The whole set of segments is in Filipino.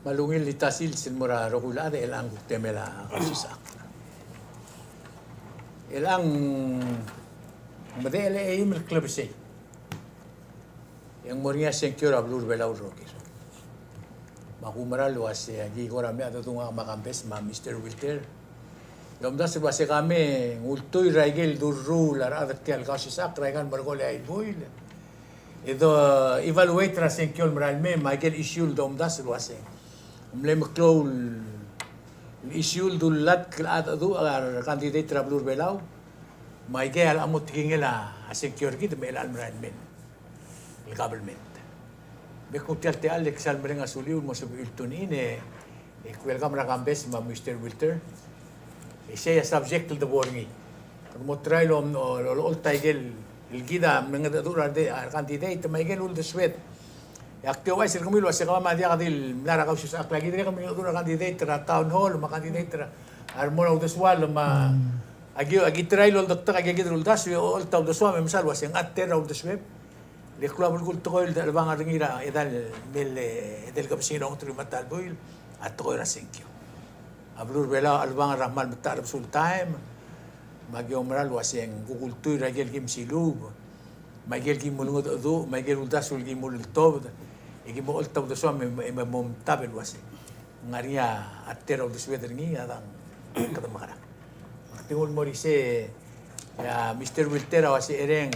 malungil litasil sin mura rokula de elang temela kasisak. Elang madele ay mil club say. Yang moria senkura blur belau rokis. Makumara luas ya gi kora me ato tunga makambes ma Mr. Wilter. Domda se base kami ultoy raigel durru lar adaktial kasisak raigan bargole ay buil. Ito evaluate ra senkyol maralme Michael issue domda se luas. Mlem klol issue dulat klad adu agar candidate ra blur belau. Michael amot tingela asenkyol gid me al maralme. El government. Bekutial te Alex Almerenga Suliu mo sa Wiltonin kuel kamera kambes ma Mr. Wilter. Siya subject to the warning. Kung mo try lo all taigel ilgida mga dura de candidate maigel ul the sweat. Aktiwa sir kumilo sa kama dia kadil lara ka sa aklagi dire kami dura candidate ra town hall ma candidate ra armor of the swal ma agi try lo doktor agi ul das all town the swam misal was yang atter of the sweat. Le club ul to il dal bang ringira edal del kapsino ng trimatal boil at to ra senkyo. Ablur bela albang rahmal betar sul time magyomral waseng gugultoy ragel kim silub magel kim mulungot adu magel uldasul kim mulul tob igi mo ultaw do so mom tabel waseng ngaria atter of the sweater ngi adang katamakara tingol mo rise ya Mr. Wilter wasi ereng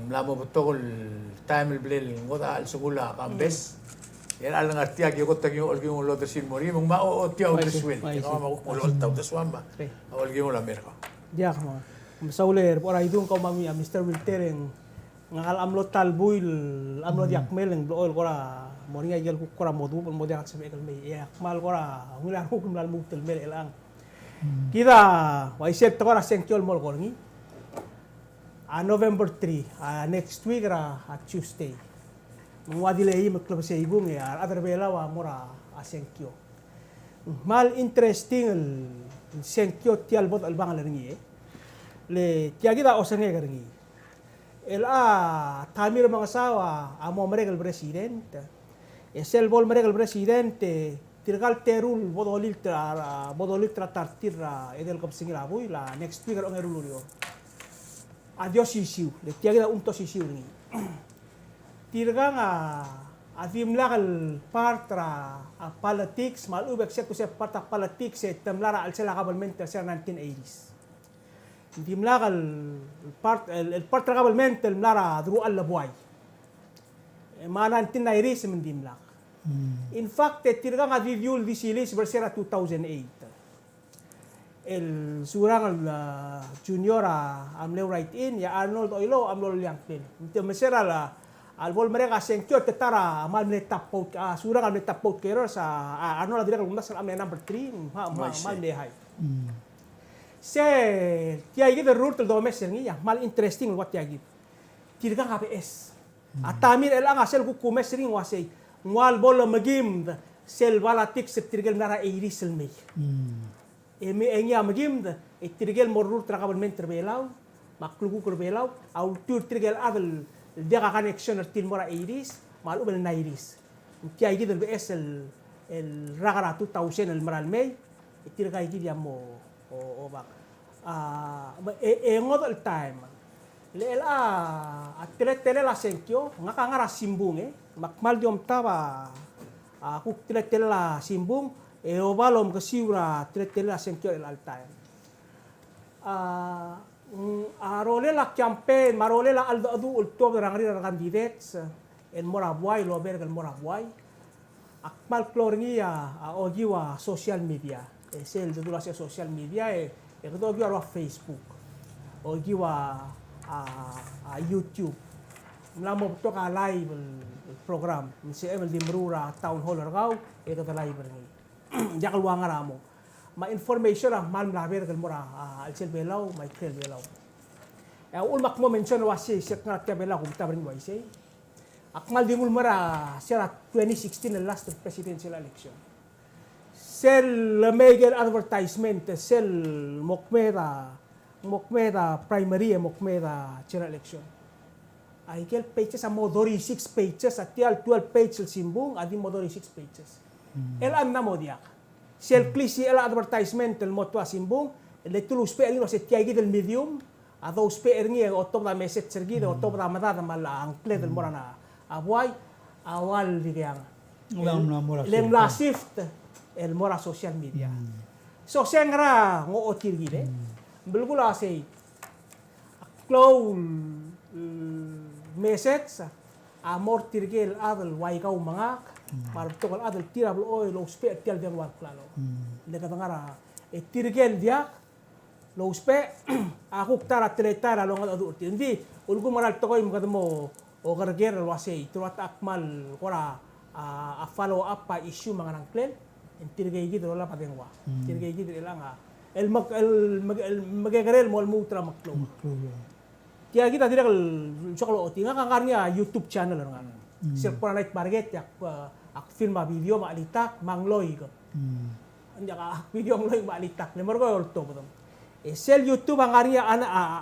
lamo botol time blel ngoda al sugula kambes yan alang artiya kaya ko taging olgi mo lodo sin mori mong mao tiyaw deswel kaya makukulol taw deswamba olgi mo lamer ko diak mo masauler por ay dun ko mami Mr. Wilter nga amlo talbuil amlo diak meleng blool kora mori nga gel kora modu mo diak sa megal may yak mal kora ngula hukum lal mugtel mel elang kita wai set kora sengkyol mol korngi November 3 next week ra Tuesday Mwadilei maklub sa ibong other bela wa mura asenkyo. Mal interesting el senkyo tialbot albang alarngi le tiagida osange garngi. El tamir mga sawa amo maregal president. Esel bol maregal president tirgal terul bodolil tra tartir edel kapsingila boy la next week ang erulurio. Adios issue le tiagida untos issue ni. Tirga nga adim lakal partra politics mal ubek se kuse parta politics temlara al sela government sa 1980s. Dim lakal el partra government temlara dru al labuay. Ma 1990s mendim lak. In fact tirga nga review visilis bersera 2008. El surang al junior amle right in ya Arnold Oilo amlo yang pin. Mesera la Albol mereka sengkyo tetara mal metapot surang al metapot kero sa ano la dire kung nasa amne number 3 mal dehay. Se tiay gid rule to domes ngiya mal interesting what tiay gid. Tirga KPS. Atamir elang asel ku kumes ring wasay ngwal bol magim sel balatik se tirgel nara irisel me. Emi engya magim tirgel morur tra government terbelaw maklugu kerbelaw au tur tirgel adel dia ka connection tin mora iris malu bel na iris kaya gid BS el ragara 2000 el maral may itir ka gid yamo o bak ngod el time le atile la senkyo nga ngara simbung makmal diom taba aku tile la simbung o balom ka siura tile la senkyo el al time arole la campaign marole la aldo adu ulto rangri candidates en morabuay lo bergal morabuay akmal klorngia ogiwa social media sel de la social media do giwa Facebook ogiwa YouTube mlamo to ka live program si emel dimrura town hall raw ito ta live ni jakal wangaramo ma information mal mlaber gal mora alsel belaw may krel belaw ulmak mo mention wasi sek nga belaw kum tabrin mo isay akmal dimul mara sera 2016 last presidential election sel megel advertisement sel mokmeda primary mokmeda general election ay kel pages a modori 6 pages at 12 pages simbong adi modori 6 pages elan na mo diak. Sel klisi el advertisement el motwa simbong, le tulus pe elino se tiagi del medium, a those pe erngi o top da message sergi o top da mata da mala angle del morana abuay awal digang. Leng la shift el mora social media. So sengra ngo otirgile. Bulgula say clown message amor tirgel adal waikaw mangak martokal adal tirablo oil lo spe tial del war klalo. Le katangara tirgel dia lo spe aku tara teletara lo ngal adu hindi ulgu maral tokoy mo o garger lo say turat akmal kora a follow up pa issue mga nang clan tirgay gitu la patengwa tirgay gitu ilang el magagarel mo mutra maklo kaya kita tidak soklo tinga kangarnya YouTube channel nga sir para night market yak ak film video maalitak mangloy ko anja ka video mangloy maalitak le morgo orto potom sel YouTube kangarnya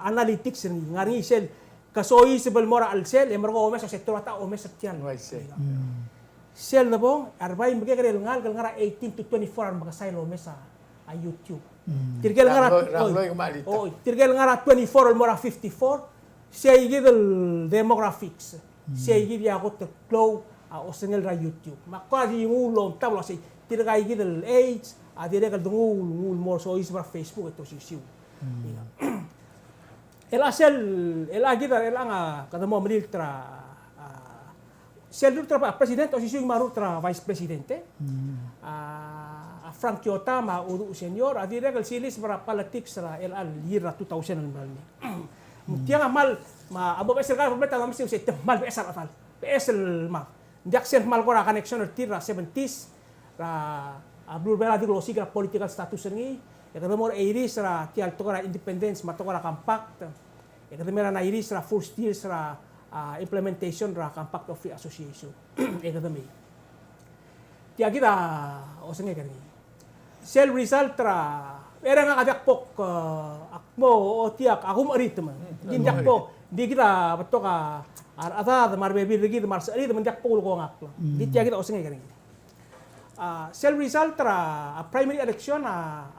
analytics ngari sel kasoy sebel mora al sel le morgo omes sa sektor ata omes sa channel sel na bong arbay magagarel ngal ngara 18 to 24 ang magasaylo omes sa YouTube tirgel ngara tirgel ngara 24 or mora 54 siya gidel demographics siya gidi ako to flow o sengel ra YouTube makadi ulom tablo si tirgay gidel age tirgay dungul more so is Facebook ito si siu el asel el agida el anga kada mo militra sel ultra presidente o si siu marutra vice presidente Frank Chiota ma uru senior tirgay silis para politics ra el al year 2000 malni Tiang amal ma abo besel ka problema tamam siu se mal besal atal besel ma ndiak sen mal kora connection tira 70s ra ablur bela di glosi ka political status ni ya kada mor iris ra tial tokora independence ma tokora compact ya kada mera na iris ra first years ra implementation ra compact of free association ya kada mi tiag kita o senge kani sel result ra era nga kadak pok akmo o tiak akum aritma gindak po di kita beto ka ata marbe bir gi mar sari mendak po ko ngak di tiak kita osenge kani sel result ra primary election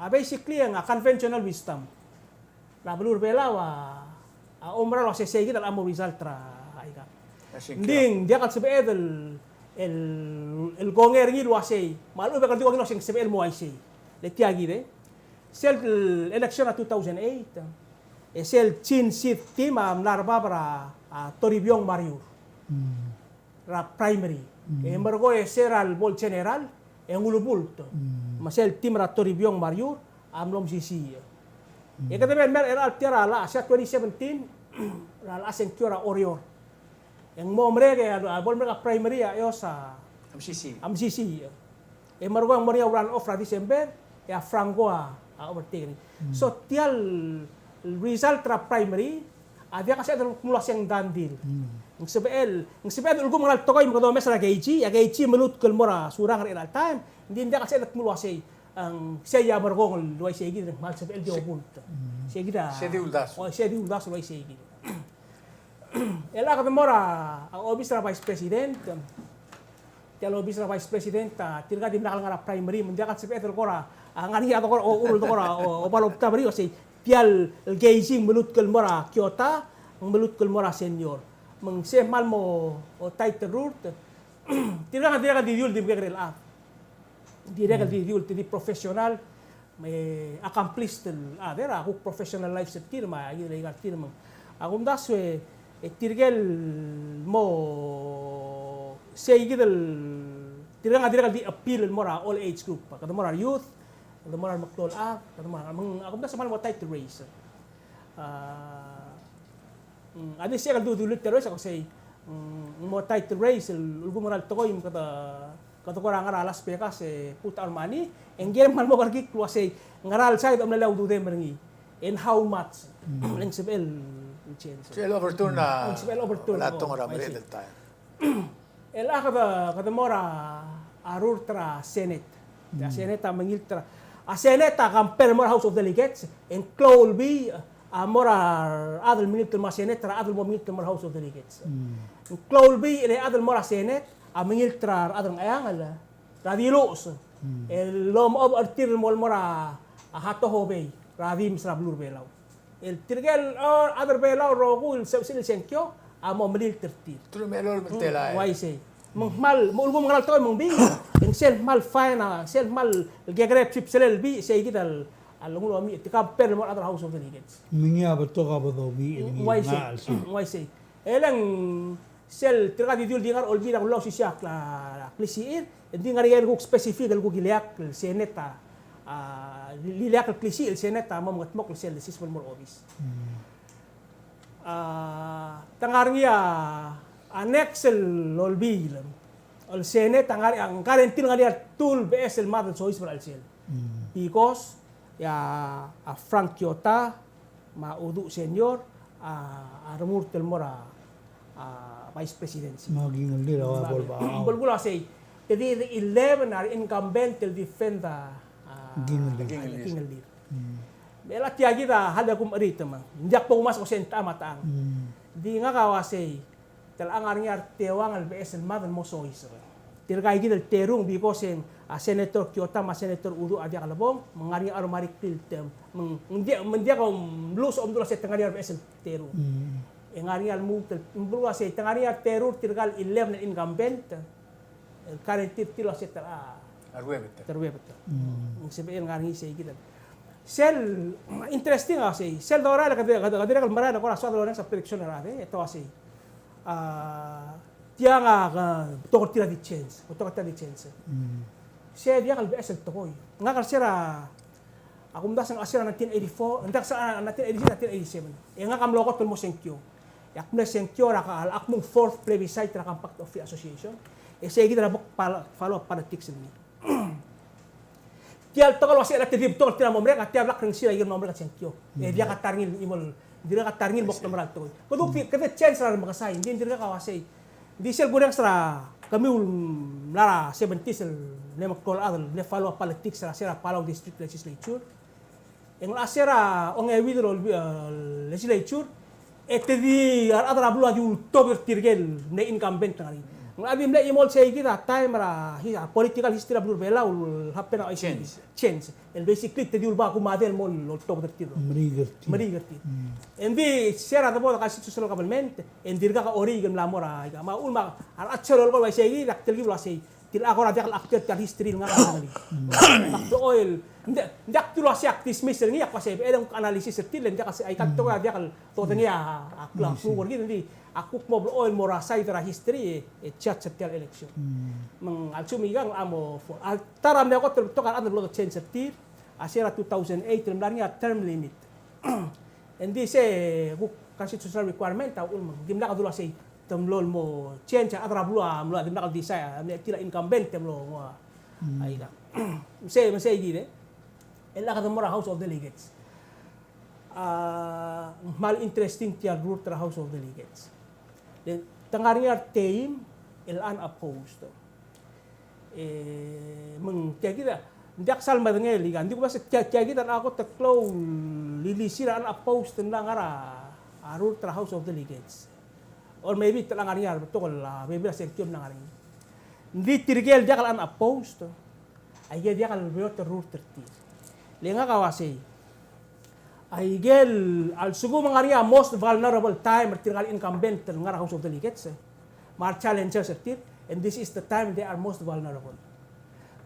basically ang conventional wisdom la belur bela wa omra lo se segi dal amo result ra aika ding dia kat sebe el gonger ngi lo sei malu be kan di wagno sing sebe el mo ai sei le tiagi de sel election 2008 sel chin sit team am larba para Toribong Mariur ra primary embargo seral bol general en ulubulto masel team ra Toribong Mariur am lom sisi kada mer era altera la sa 2017 ra la senkiora orior en momre ke bol mer primary yo sa MCC embargo ang moria run off ra December ya Franco overtaken. So tial result tra primary dia kasi ada mulas yang dandil. Ng sebel ulgo moral tokoy mo do mesra KG, ya KG melut kel mora surang ra time. Hindi dia kasi ada mulas ang saya margong luay segi mal sebel di obult. Segi da. Sedi uldas luay segi. Ela ka mora ang obis ra vice president. Tial obis ra vice president tilga di nakal nga primary mun dia kasi sebel kora ngani ato ko urul to kora o balop tabri o si pial el gazing melut kel mora Chiota melut kel mora senior meng se mal mo o title root tira di diul di begrel a direct di diul di professional may accomplished dera ako professional life sa tirma ay legal tirma ako daswe tirgel mo seigidel tira di appeal mora all age group kada mora youth the moral maklol ako na sa mo title race ano siya kaldo dulit terus ako say mo title race ulgo moral tokoy kata ko nga alas pekas puta armani engger man mo kargi klo say ngaral side am nalaw do dem ringi and how much lang sebel chance sel overturn na wala tong ramre that time el kata mora arurtra senate ya senate mangiltra Seneta kamper mora House of Delegates and Clolby mora adal minister ma Senate adal mo minister mora House of Delegates. Clolby ile adal mora Senate mangiltra adal ayangal radilos. El lom of artir molmora hato hobey, radim srablur belaw. El tirgel or other belaw rogul sil senkyo amo mlil tertir. Tuloy melol magtela. Why say? Mal mulgum ngal toy mong bing. En sel mal fine sel mal gegrep chip selel bi say gital alungulo mi tika per mo other house of the legates. Mingi abato ka ba daw mi Why say? Elang sel tirga di dul dingar olbi na ulo si siya la klisiir hindi nga riyan kung specific al giliak seneta liliak al klisi el seneta mo ngatmok sel sismal mo obis tangarngia annex el olbi el seneta ngari ang karentin ngari tool bes el madal so isbra el sel because ya Frank Kiota maudu senior armur tel mora vice presidency. Maging nila ako Bulgula say, the 11 are incumbent to defend the king leader. Bela tiagi da hada kum arita ma. Njak po mas ko senta mataang. Di nga kawasay talang arngar tewang al BS madan mo so isra. Tirgay gidal terung because Senator Kiota ma Senator Udo adia kalabong mangari aromari tiltem. Mendia ko blues om dula sa tangari BS terung. Ngarial mutel mbulwa say tangarial terror tirgal 11 incumbent current tilo set terwebet sabihin ngari say kita sel interesting say sel dora la kadira kal marana ko sa dora sa prediction na rade ito say dia nga tokor tira di chance siya dia kal bes tokoy nga kal sira akum das ang asira 1984 andak sa 1987 nga kam lokot mo senkyo yakna senkyo ra ka akmong fourth plebiscite ra kan Pact of Free Association sige ra bok follow up politics ni tial tokal wasi ra tidib tokal tira momre ka tial lak ring sila yung momre ka senkyo dia ka tarngil imol dira ka tarngil bok namral to kudu kete chance ra makasay hindi dira ka wasi di sel gurang sra kami lara 70s ne makol adal ne follow up politics ra sira follow district legislature ang asera ong ewidro legislature ete di adra blu adi ultober tirgel ne incumbent ngari ngabi mle imol say kita time ra political history blu bela ul happen ay change el basically te di ulba ku madel mol ultober tir marigerti endi sera da boda kasi social government endirga ka origin lamora ma ulma ar achero ko say dak telgi bla say til ako ra dak actor tar history nga ngari bakto oil ndak tulo siya dismiss niya kasi edang analysis til ndak kasi ay kadto nga dia kal to niya akla suwor gid hindi akuk mo oil mora side ra history chat sa tel election mang alsumigang amo for taram na ko to kan ano lo change til asira 2008 lemlar niya term limit and this constitutional requirement ta ulma dimna ka dulo say tamlol mo change adra blua mula dimna ka desire tila incumbent temlo mo ay ka say gide ela ka mora House of Delegates mal interesting tiya group tra House of Delegates then tangariar team el unopposed meng tiya kita ndak sal madangel liga ndi ko ba tiya kita ako taklo lilisira unopposed na ngara arur tra House of Delegates or maybe talang ariar betul maybe section na ngari ndi tirgel dia kal unopposed ay dia kal beot rur tertir lenga kawasi ay gel al sugu mangaria most vulnerable time tirgal incumbent ngara House of Delegates mar challengers tir and this is the time they are most vulnerable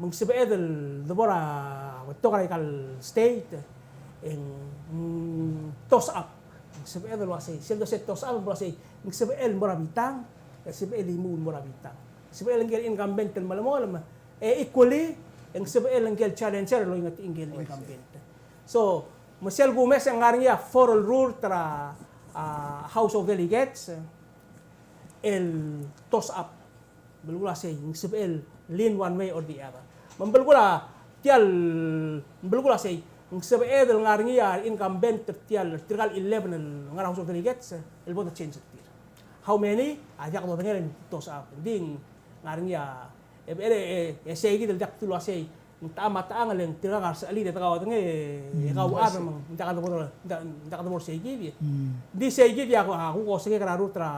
mung sibedel dobora betul kal state in toss up sibedel wasi sel do set toss up wasi mung sibel morabitang sibel limun morabitang sibel ngel incumbent malamol equally ang sibel ang gel challenger lo ingat ingel incumbent so Michelle Gomez ang ngariya for all rule tra House of Delegates el toss up bulgula say ang sibel lean one way or the other mambulgula tial bulgula say ang sibel ang ngariya incumbent tial trial 11 ng House of Delegates el vote change tir how many ajak do ngel toss up ding ngariya say gid dak tulo say tama taang lang tira nga sa ali ta kawat nga ikaw mang ndak ka mo say gid di say gid ako ko sige kararo tra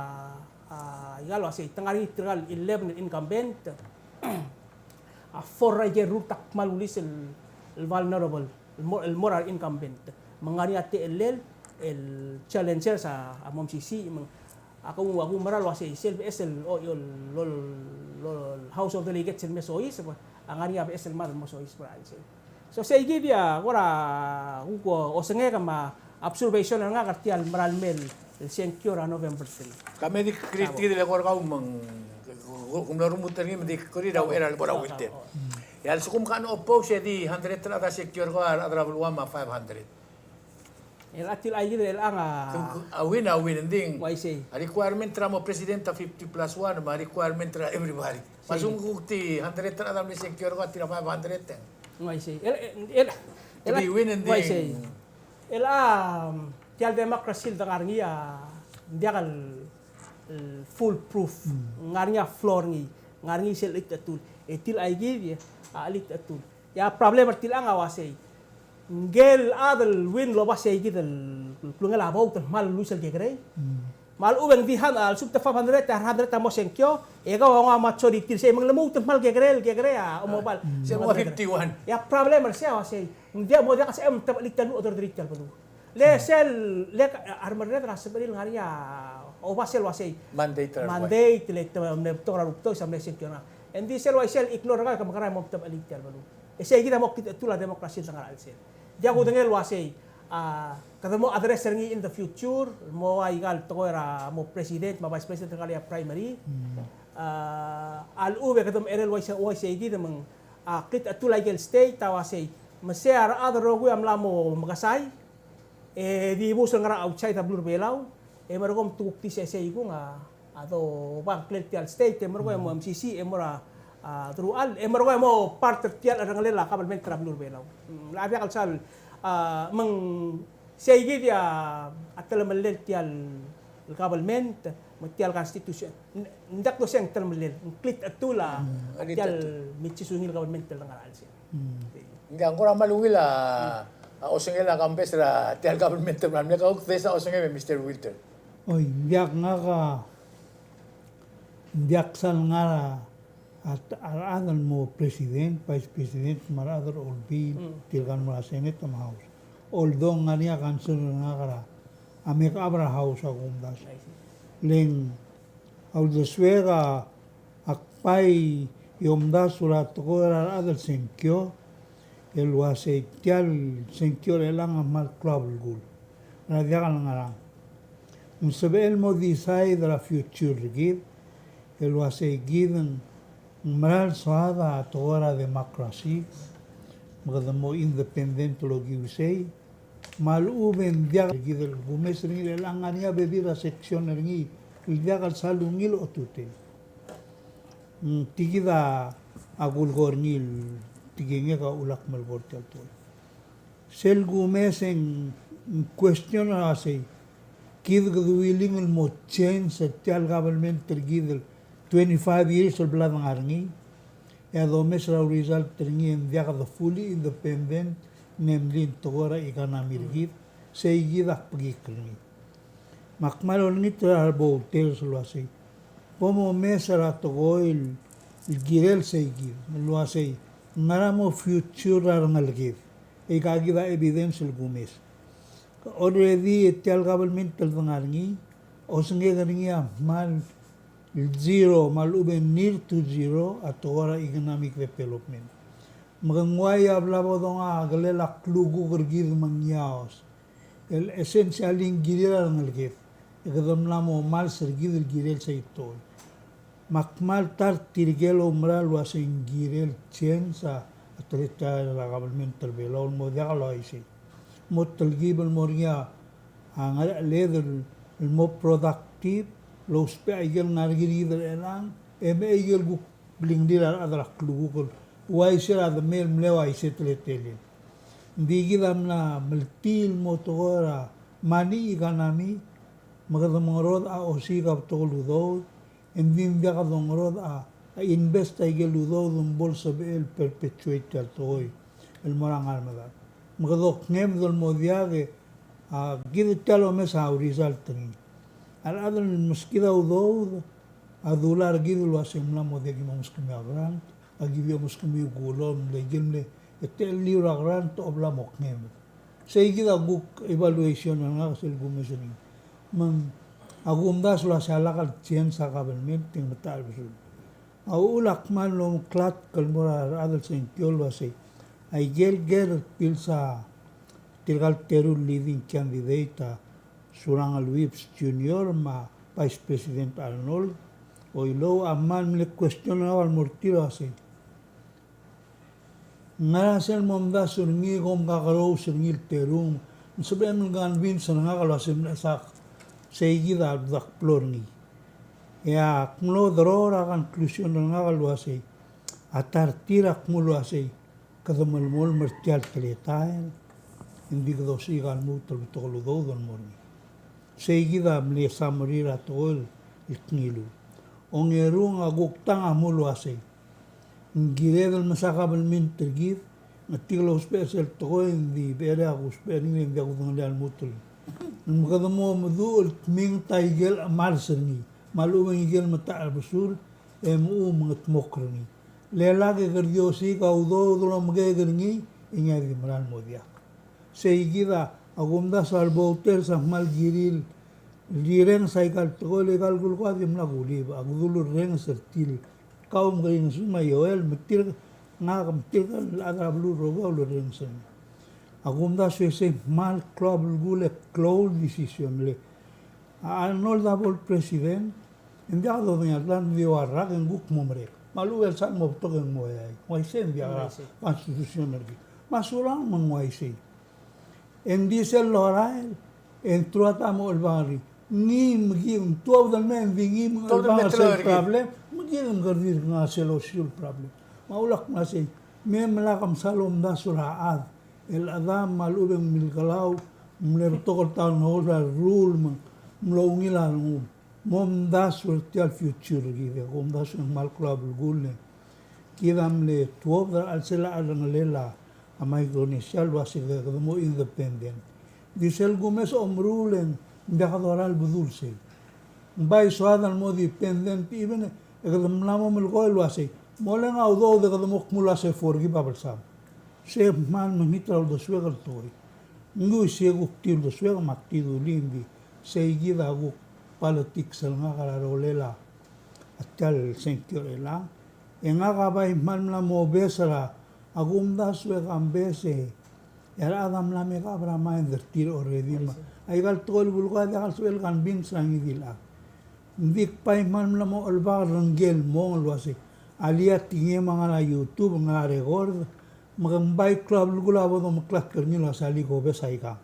igalo say tangari trial 11 incumbent forrager rutak malulis el vulnerable, el moral incumbent. Mangani ate el challenger sa amom sisi ako maral wasi isel es el House of Delegates el mesois ang ani es el mar mesois para isel. So sa igi dia ora uko osenge kama observation nga kartial maral mel el sencure November 3. Kami di kritik de lekor kau kung narumutan ngi di kori daw era bora Wilter. Ya sukum kan oppose di 100 trata secure ko adra bulwama 500. El atil ay el anga Awin ending. why say A requirement tra mo presidenta 50 plus 1, ma requirement tra everybody. Pasung kukti 100 tra dam ni secure ko tira 500. why say To be win and why say ding. el tial democracy da ngarngia ndiakal full proof ngarngia floor ngarngi sel itatul etil ay give alit atul ya problem til anga wasay ngel adal win lo basay gidal plungal abaw tan mal lusel gegre mal ubeng dihan al subta 500 mo senkyo ega wa macho di til say manglemu tan mal gegre umobal Sa mga 51. ya problem siya wasay dia mo dia kasi tabalitan mo other director padu le sel le armor red ras beril ngaria o basel wasay Mandate. mandate le to rupto sa senkyo na and this sel wasel ignore ka kamakaray mo tabalitan padu say kita mo tula demokrasi sa ngaral sel dia ko dengel wasay kada mo address ngi in the future mo ay gal to era mo president ma vice president kali primary al ube kadam erel wasay di mang kit atulay gel state tawasay maser other rogu am lamo magasay di buso ngara outside of blue belaw maragom tukti sa ko nga ato bang cletial state maragom mo MCC mora trual maragom mo part tial ang lela kabalment tra blue belaw labi kalsal mang sige dia atalamalel tial kabalment magtial constitution ndak to siyang talamalel klit atula tial mitsisungil kabalment lang aral siya Nga ang kurang malungil osongel la kampes ra tial government man me ka sa osongel Mr. Wilter. Oy, ndiak sal nga at aral mo president, vice president, maradar olbi, tilgan mo senate tam house. Although nga niya cancel nga kara, amek abra house akumdas. Leng although swera akpay yomdas surat ko aral senkyo, el wase tial senkyo lang amal club gul. Radiakan nga lang. Sabihin mo decide the future give, el wase given maral suada at ora democracy, maganda mo independent lo giusay, maluben dia gidel gumes ringi lang ania bebira section ringi, dia kal salungil otute. Tigida agul gornil tigenge ka ulak malbor to. Sel gumes en question asay kid willing mo change sa tial government tergidel 25 years of blood ng arngi. Ya domes raw result terngi en dia ka fully independent namely togora economy rigid sa igidak pagikli. Makmalol ni trarbo hotel sulwasay. Pomo mesara togoil girel sa igid. Luwasay ngaramo future ngalgid. Ikagida evidence gumes. Already tial government talvangarngi osnge garngi mal zero maluben near to zero at ora economic development. Magangway ablabo nga galela klugu gergid mangyaos. El essentialing girel ngalgid. Ikadam namo mal sergid el girel sa ito. Makmal tar tirgelo umral wasing girel chen sa atleta la government talbelo mo diakalo isi. Mo talgibal mo ria ang leather mo productive los pe ayel nargiri elang ayel gu bling dira adra klugu wai sira the mel mlewa isetletele digidam na multil motora mani economy magadamorod a osigab toludo endin dia kadongorod a invest ayel ludo dum bolsa bel perpetuate al toy el morang armada magadok ngem dol modiage a giditalo mesa result ni al adal muskida udo adular gidu lo asimla mo de gimo muskimi abran agibiyamos kami gulom legim le etel liurakran to obla moknem say gida guk evaluation nga sel gumesin man agumda sula salakal chien sa government ting matal bisul ulak man lo klat kalmora adal sen kyol wase ay gel pilsa tilgal teru living candidate Surangal Whips Junior ma Vice President Arnold o ilo aman mile question awal mortiro ase ngara sel momda surngi gom kakaro surngi terung sebelum ngan win senanga kalau asim sak seigi da dak plorni ya kmulo drora conclusion nga kalau ase atar tirak mulo ase kadamul mol mertial teletain hindi ko si gan mutul tolo do don morni seguida mle samrira tol iknilu ongerung aguktang amulo ase giredel masakabal min tergir natiglo special to di bere agus perni di agudang dal mutul magadamo mudul ming taigel amarserni malumang igel mata albusul emu mga tmokrani lelage gerdiosi kaudo dolo maggerni ingay maral modia seguida agumda salbouter sa mal giril liren saikal to legal gulko adim la guli agudul ren sertil kaum galing suma yoel metil nga kamtil la blu rogo lo ren sen agumda se mal club gule close decision le Arnold double president enviado de Atlan de Warrak en guk momre malu el san mo to en moy moy sen dia constitutional masurang man moy sen en diesel lorael entró a tamo el barrio ni mgim todo el men vingim el barrio problem mgim gardir na solution problem maulak na say mem la kam salom da suraad el adam malubeng milgalau mlertokol taon hola rule mlongila mom da surtial future give mom da sur mal club gulle kidam le tuob al sela alangalela amay inicial wasi mo independent disel gumes omrulen bakadoral budulse bay soadan mo dependent even ekadam lamo melgoel wasi molen audo de kadamo kmula se forgi babalsam se man mitra do suegal toy ngu se guktil do suega maktido limbi se gida gu politics nga kararolela atal senkiorela enga gabay man la mo besara agumda suega ambese era adam la me cabra ma invertir already ay gal tol bulga de gal suel kan bin sangi dila dik pay man la mo alba rangel mo lo ase alia tinge mga na YouTube nga record magambay club lugula bo mo class kerni la sali go besay ka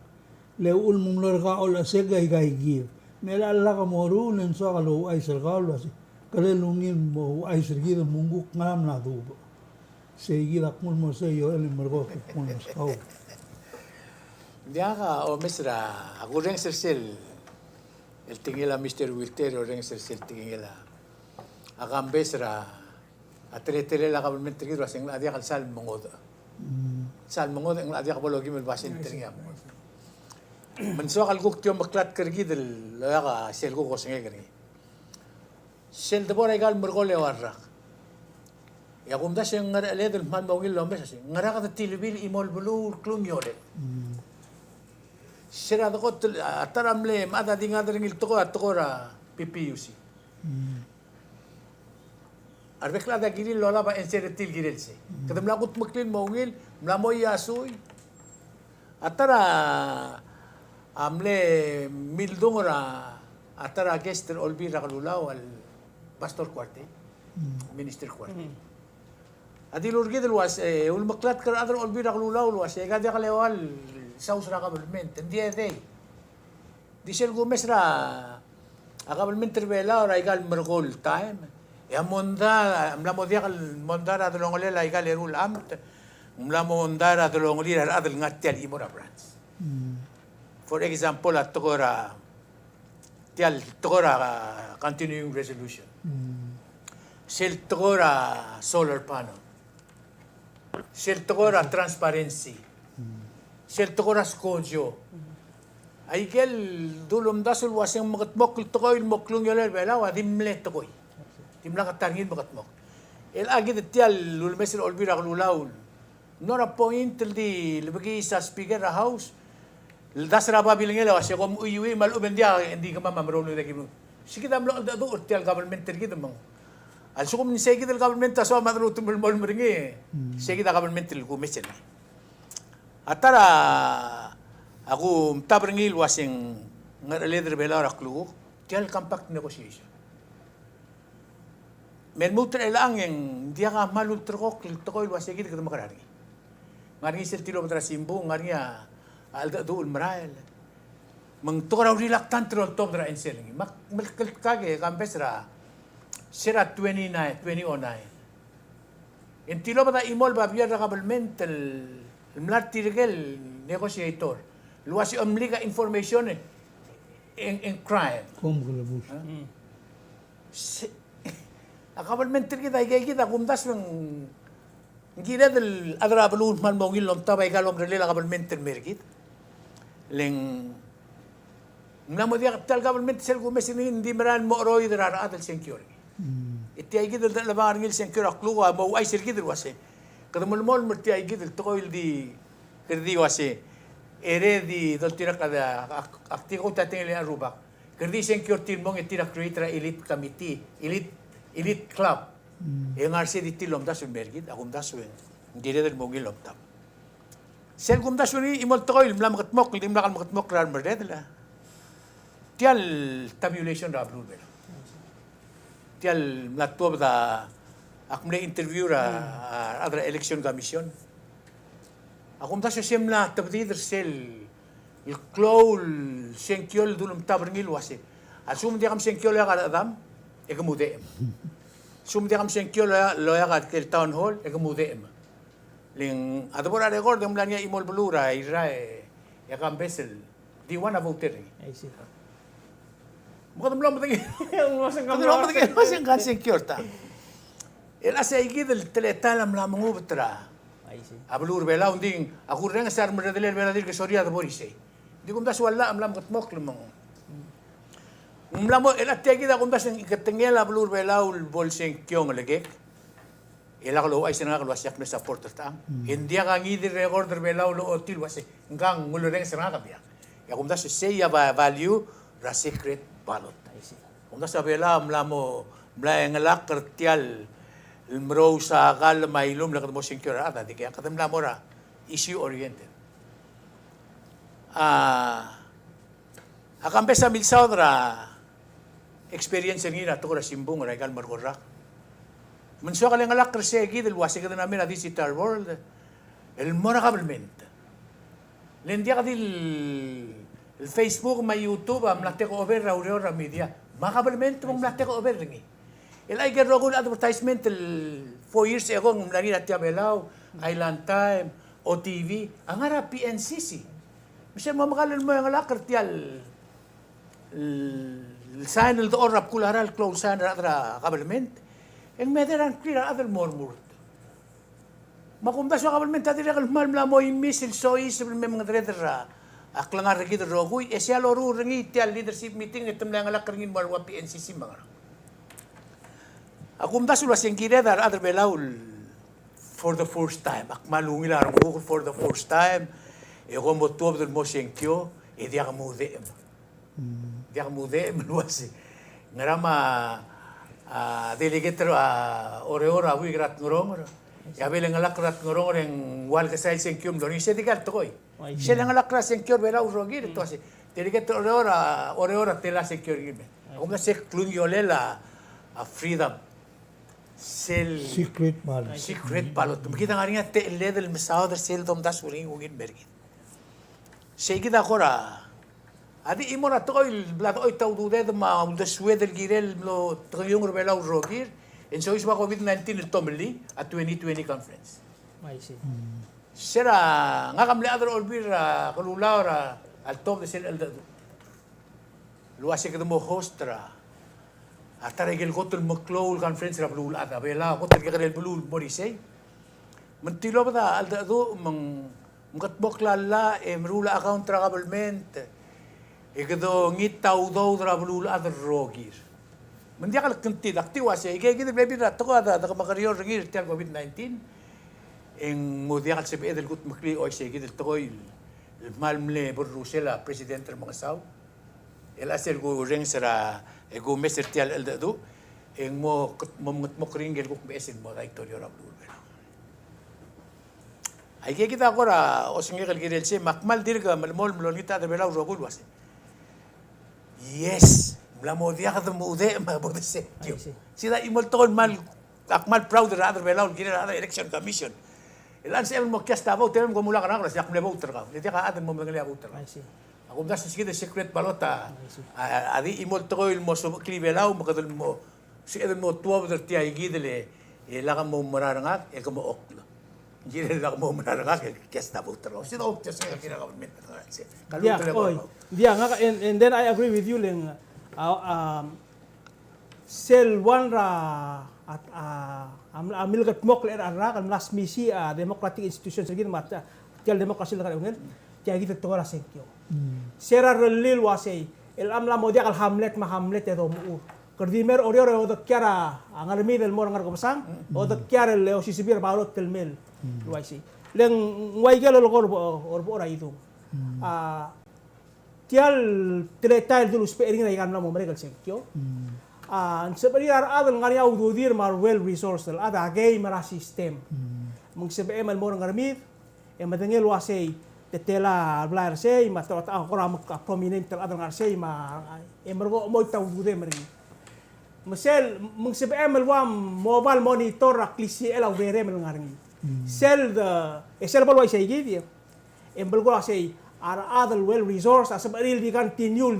le ul mum lor ka ol ase gay give mela alla ka morulen so galo ay sergalo ase kale lungin mo ay sergido munguk ngam na dubo seguida kung mo sa iyo el mergo kung mo sa Dia ka o mesra ako rin sersel el tingila Mr. Wilter o rin sersel tingila akambesra atretele la kabulment tigiro asing adia kal sal mongod ang adia kabologi mel basin tingya mo menso kal guk tio maklat kergi del la ka sel ko kosnge gani sel de bora gal mergo le warrak ya kumda siyang ngara ledel man mawil lombes asing ngara ka tilibil imol bulur klung yore sira ko ataramle mada dinga dringil to atkora PPUC arbekla da giril lola ba enseretil girilse kadam lagut maklin mawil mlamoy yasuy atara amle mildongora atara gester olbira kalulaw al pastor kwarte minister kwarte adil urgid was ulmaklat kar adar olbira kalulaw was gadi kalewal South ra government hindi day disel gumes ra a government revela ora igal mergol time ya monda amla modia kal mondara dolongole la igal erul amt amla mondara dolongoli ra adal ngatial imora branch for example at tokora tial tokora continuing resolution sel tokora solar panel sel tokora transparency sel tokora skojo aikel dulum dasul waseng magatmok tokoy moklung yolel bela wa dimle tokoy dimla katangin magatmok El agit tial lulmesin olbira kululaul. Nora point di lebagi sa speaker a house. Das raba bilang ela wasi kom uyui mal ubendia hindi ka mamamrolo na kimo. Sige dam lo do tial government tergi demang. Al sukum ni segi del government taso madru tumul mol meringi. Segi da government til kumesen. Atara aku tabrengil wasing ngareleder bela raklu tial compact negotiation. Men muter elang yang dia ka malul terkok tokoy wasigi kita makarari. Ngari sel tilo matra simbu ngari alda dul marael. Mang tora reluctant rol top dra enseling. Mak kage kampesra sera 29. En tilo bata imol ba biar government el mlarti regel negotiator. Luasi omliga information en crime. Kom gelabus. Government kita kita kumdas ng gila del adra balun man mongil lom tabay galom rele la government merkit leng namo dia tal government sel ko mesin hindi maran mo roy dra adal sencure iti ay gidel la barngil sencure aklu wa mo ay sel gidel wase kada mol merti ay gidel toil di kerdi wase ere di dol tira kada aktiko tating le arubak kerdi sencure tilmong itira creator elite committee elite club. Yang arsi di tilom das mergit, akum das wen. Hindi rin mo gilom tam. Sel kum das ni imol toil mlam katmok, lim nakal makatmok rar merdela. Tial tabulation ra blue bel. Tial natop da akum interview ra adra election commission. Akum das semla tabdir sel il clowl senkiol dulum tabrngil wase. Asum dia kam senkiol ya adam ekamude. Sumdi kam senkyo loya kat kel town hall ekamude. Ling adabora record yung lanya imol bulura ira ya kam besel di wana voter. I see. Bukan belum betul. Masang Masang kan senkyo ta. El asa igid el teletalam la mangubetra. I see. Abulur bela unding aku reng sar merdeler bela dir ke soria da borise. Di kum das wala amlam katmok lemang. Mlamo el ategi da kundas ng ikatengela blur belaul bolseng kyong legek. Ela ko ay sinanga ko wasyak na supporter ta. Hindi ka ngidi recorder belaul otil wase ngang ngulureng sinanga biya. Ya kundas say value ra secret balot. Kundas sa bela mlamo mlaeng lakar tial mro sa kal mailum lakat mo secure ata di kaya katam mlamo ra issue oriented. Akampe sa milsaudra experience ngira to ko simbong regal margorak. Menso kala ngalak resegi del wasi kada namin na digital world. El mora government. Lendia kadil el Facebook ma YouTube am latte ko over ra media. Ma government mong latte ko over ringi. El ay gero ko advertisement el 4 years ago ng lagi na tiabelaw, Island Time, OTV, ang ara PNCC. Misal mo makalan mo yung alakar tial sign el orap kularal close sign ra government en mederan clear other murmur makumdas wa government ati rekal mal mo misil soy sa mga dredra aklangar gid roguy esya loru rengi tial leadership meeting item lang alak ringin mo wa PNCC mga akumdas wa singkire dar other belaul for the first time akmalungi la ro for the first time e como todo del mo senkyo e dia mude dia mude meluasi ngarama delegator ore-ora wi grat ngorong ya beleng alak grat ngorong reng wal kasay senkyum doni se digal toy se lang alak grat senkyur bela urogir to ase delegator ore-ora tela senkyur gibe ako se klung yolela freedom sel Secret balot. secret balot kita ngarinya te level mesao der sel dom das uling ugin bergit segida kora adi imora toil blato oi tau dude ma the swedel girel lo triung rebela urogir en so iswa COVID-19 el tomeli a 2020 conference I see. sera ngakam le adro olbir kalulaura al top de sel el lo hace que mo hostra atara igel gotol mcloul conference ra blul ada bela gotol gel blul morisei mentilo bada al do mngatbok lala emrula account ra government Ikado ngitaw daw drabulul at rogir. Mendia kal kenti dakti wase ige gitu bebi rat ko ada makariyo ringir tial COVID-19 en mudia kal sebe del gut makli o se gitu to mal mle por Rusela presidente mga saw el asel go ring sera go meser tial el dadu en mo ringel go mesin mo victoria rabul ay que kita agora o singe el girel se makmal dirga malmol mlonita de bela rogul wase yes la modia de mude ma bode se sida imol tol mal akmal proud de other bela girel other election commission el ansel mo que estaba tem como la gana ya como voter ga le diga aden mo mengalia voter ako das sige de secret balota adi imol tol mo so klibelau mo kadel mo si edel mo tuwa der tia igidele la mo maranga e como oklo girel la mo maranga que está voter ga sida ok se kira government yeah and then I agree with you leng sel one ra at amil gat mok ler ara kan las misi a democratic institution segin mata tial demokrasi la kan tiya gitu to ra senkyo sera relil wasei el amla modia kal hamlet ma hamlet e do mu kerdimer oriore o do kiara angalmi del mor ngar ko pasang o do kiara le o sisibir balot tel mel waisi leng waigel lo or ora itu tial tretail dulu spering na ikan mo mereka senkyo sebenarnya ada ngari audio dir mar well resourced ada gay mara system mung sebe mal mor ngarmit e madengel wasei tetela blar sei ma tot ako ram prominent ada ngar sei ma e mergo mo taw dude meri mesel mung sebe mal wam mobile monitor aklisi ela vere mel ngarngi sel de sel bal wasei gidi e belgo wasei ada well resource sebenarnya di continue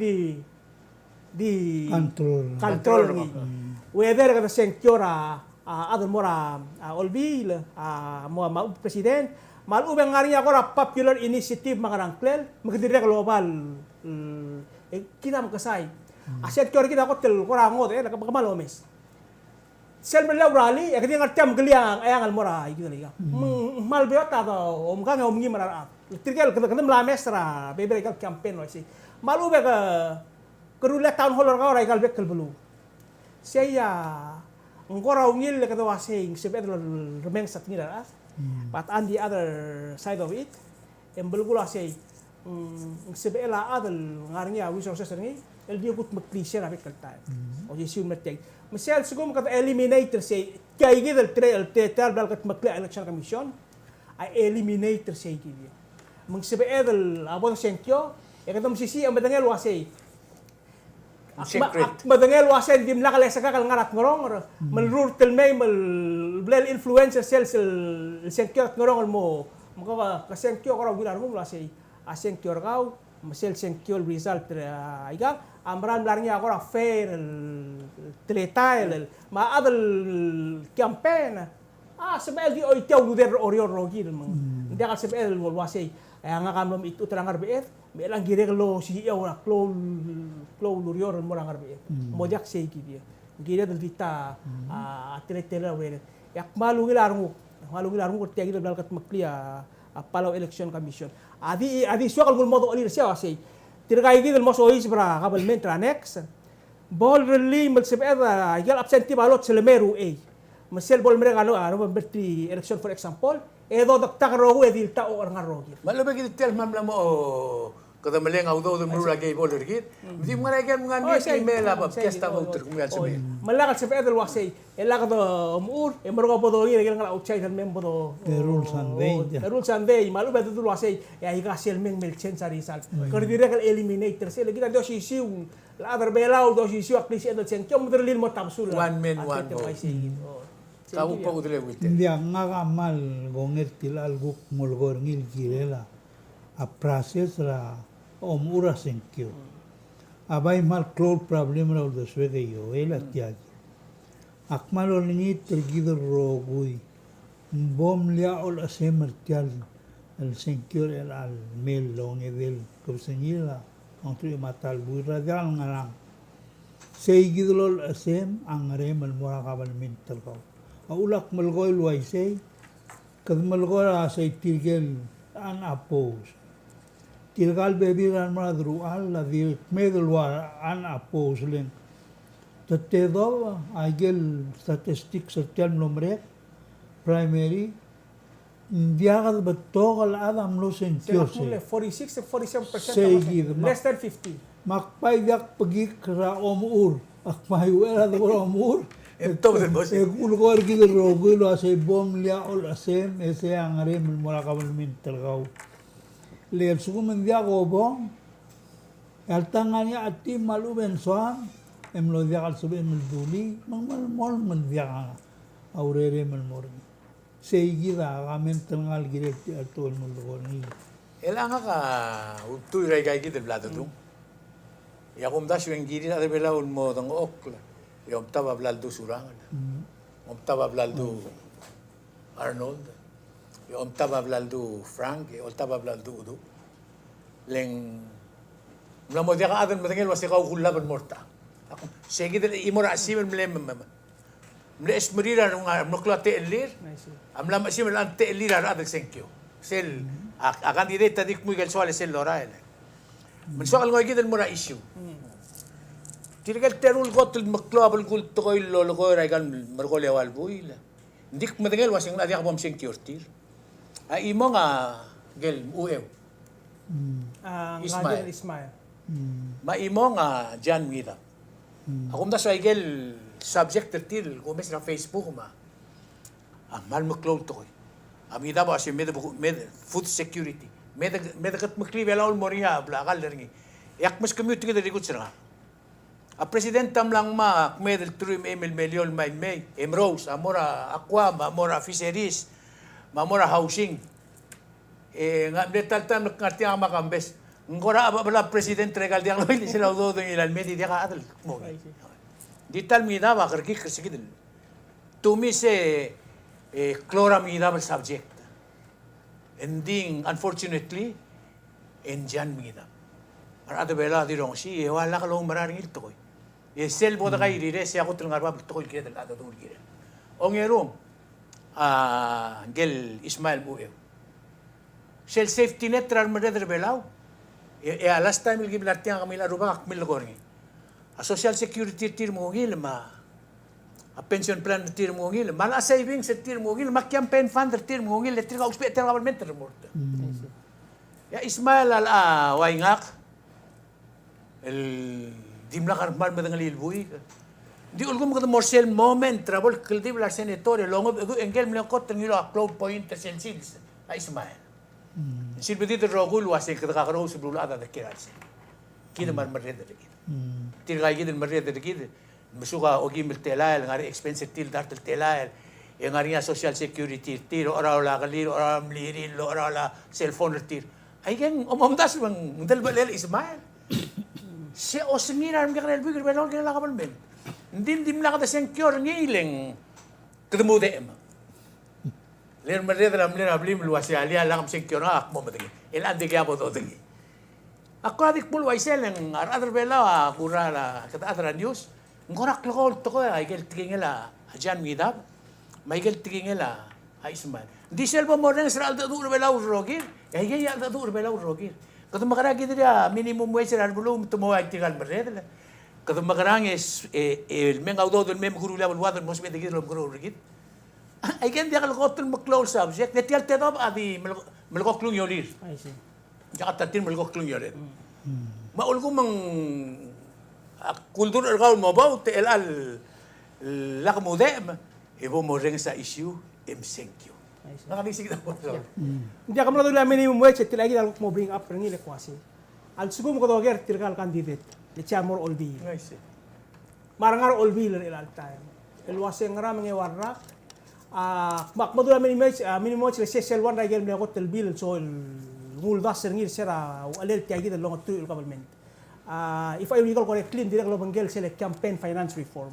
di control ni whether kada senkyora adon mora olbil mo president mal ubeng ngari agora popular initiative makarang klel magdire global kita makasay aset kyora kita kotel korangot nakabakmal omes sel melaw rally kadi ngartam geliang ayang mora gitu liga mal beota do omgang omngi mara tirkel kada mlamesra bebe kal campaign wasi mal ube ka kerulek tahun holor kau raikal bekel belu. Saya ngora ungil kata wasing sebab remeng sat ngira. But on the other side of it, embel gula say sebab ela adal ngarnya resources ni el dia gut maklisya na bekel tay. O jesu metek. Misal sigum kata eliminator say kay gidel trail bal kat makli election commission ay eliminator say gidi. Mung sebab edal abon senkyo e kata msisi ang badangel wasay madangel wasen dim la kala saka kal ngarat ngorong melrur telmay mel blel influencer sales senkyo ngorong mo maka ka senkyo ko raw gilar mo lasay senkyo raw mesel senkyo result aiga amran larnya ko fair tretail ma adal campaign sebel di oy taw der orior rogil mo ndia ka sebel wasay nga kamlom itu telangar beet belang gire lo si na klo lurior mo langar beet mojak sei dia gire del vita tele wele yak malungi larmu ko tiagi dal kat maklia palau election commission adi suakal gul modo olir sia sei tirgai gidel mo sois bra kabel mentra next bol reli mel sebeda igal absentee balot selemeru mesel bol mereka ano berti election for example edo daktak rogo edil ta or ngarogi malo ba gid tel mamla mo kada maleng audo do mura gay bol rigid di mga gan mga ni email ba kesta voter kung yan sabi malakat sa pedal wasay ela kada umur e margo podo gi regel ngala outside han membo do the rules and way malu ba do wasay ya iga sel meng mel chen sa result kar direct eliminator sel gida do sisiu la other belao do sisiu aklis edel chen kyom derlin mo tamsul one man one vote kau pa udle witte India nga mal gonger tilal guk mulgor ngil girela a process la omura senkyo abay mal cloud problem ra do swege yo ela tiagi akmal olni tergido rogui bom lia ol asemer tial el senkyo el al mel long evel kopsenyila ontri matal buira dal ngarang seigidol asem angare mal mora kabal mental kau ulak malgoy luaisay kad malgoy asay tirgel an oppose tirgal bebi ran madru al la di medul war an oppose len Tatedo, agel statistik sertial nomre, primary, Indiaga betokal adam lo Sila senkyose. kule 46 to 47% Sige, less than 50. Makpaidak pagi kra omur, akmayuera de omur. Ito din boss. Ulgor gid rogulo ase bom lia ol asem ese angare mula kabel min tergau. Le suku mendiago bom. El tanganya ati malu ben soang em lo dia kal sube menduli mol mendiaga aurere melmor. Seigida gamen tengal girek atol mulgor ni. Elanga ka utoy ray kay gid blado tu. Ya kum das yung giri na bela un mo tong okla. Yung taba blaldo surang. Yung taba blaldo Arnold. Yung taba blaldo Frank, yung taba blaldo Udo. Leng na mo dia ka adan matengel wasi ka ukulaban morta. Ako sige din imora asim mle esmerira nung nukla te elir. Amla asim lan te elir ara senkyo. Sel a candidata dik muy gal suale sel lorael. Mensoal ngoy gid mura issue. Tirigal terul gotul maklabal gul toy lolo ko raigal margole wal buila. Dik matengel wasing na dia bom senkyo tir. Ay imo nga gel uew. Ismail. Ismail. Maimo nga Jan Mira. Ako mda sa igel subject til ko mes na Facebook ma. Mal maklol to koy. Amida ba si med food security. Med kat makli wala ul moria bla kal ringi. Yak mas commute kita di kutsra. A president tam lang ma med trim Emil Meliol may Emrose amora aqua amora fisheries mamora housing. Nga metal tam nakati ang makambes. Ngora bala president regal diang loy sila do do ilan medi dia ka adal mo. Di tal mi da ba kerki kersigidel. Tumi se chlora mi da subject. Ending unfortunately Jan mi da. Para ada bela di rong si wala ka long mararing ito ko. Sel boda kay dire siya ko tulungar ba to ko kire dal do kire. Ongerum gel Ismail Buew. Shell safety net rar madeder belaw. Last time il giblar tiang kami la rubak mil gorngi. A social security tir mo ngil ma. A pension plan tir mo ngil, mala savings tir mo ngil, ma campaign fund tir mo ngil, tir ka uspe tir government remort. Ya Ismail al waingak el dimla karmal madang lilbuy. Di ulgum ko morsel moment trouble kildi bla senator longo engel mle ko tengilo a cloud point sensils a Ismail. Silbi dito rogul wasi kita kakaro sebelum ada kirasi. Kita marmareda dikit. Tirgay gid marmareda dikit. Masuka ogi miltelael ngari expensive til dartel telael. Yang ngari social security tiro ora la kaliro ora mlirin lo ora la cellphone tir. Ay gen omamdas bang dalbalel Ismail. Si osmira ang kanel bigir belol kala kabal men. Ndim la kada senkyor ngileng. Ketemu dem. Ler mereka dalam ler ablim luas ya alia lang senkyor na akmo matagi. Ilan di kaya po to tagi. Ako adik pul waisel ng aradar bela kura la kata adra news. Ngorak lokol to ko ay gel tingela Jan Midab. May gel tingela ay Ismail. Di selba mo rin sa alda dur bela urogir. Ay gaya alda dur bela urogir. Katu makaragi dia minimum wage sa albulum tumuay tingal mereka. Katu makarang el mengaudo del mem guru la water mos metigir lo guru rigit. Ay kan dia kalau kotul maklol subject, detial tedob adi melokok klung yolir. I see. Jaka tatin melokok klung yolir. Maul ko mang kultur ergaw mo ba te al lakmudem ibo mo ring sa issue MCQ. Nakalisig na po. Hindi ka mula minimum wage at tilagi dal mo bring up ringi le kwasi. Al sugo mo ko doger tirgal candidate. Le chamor olbi. Nice. Marangar olbi le al time. El wase ngara mange warra. Mak madula minimum wage le sesel wan ragel me ko tel bil so el mul das ringi sera alel tiagi dal longo tu government. If I recall correctly, hindi ko banggel sila campaign finance reform.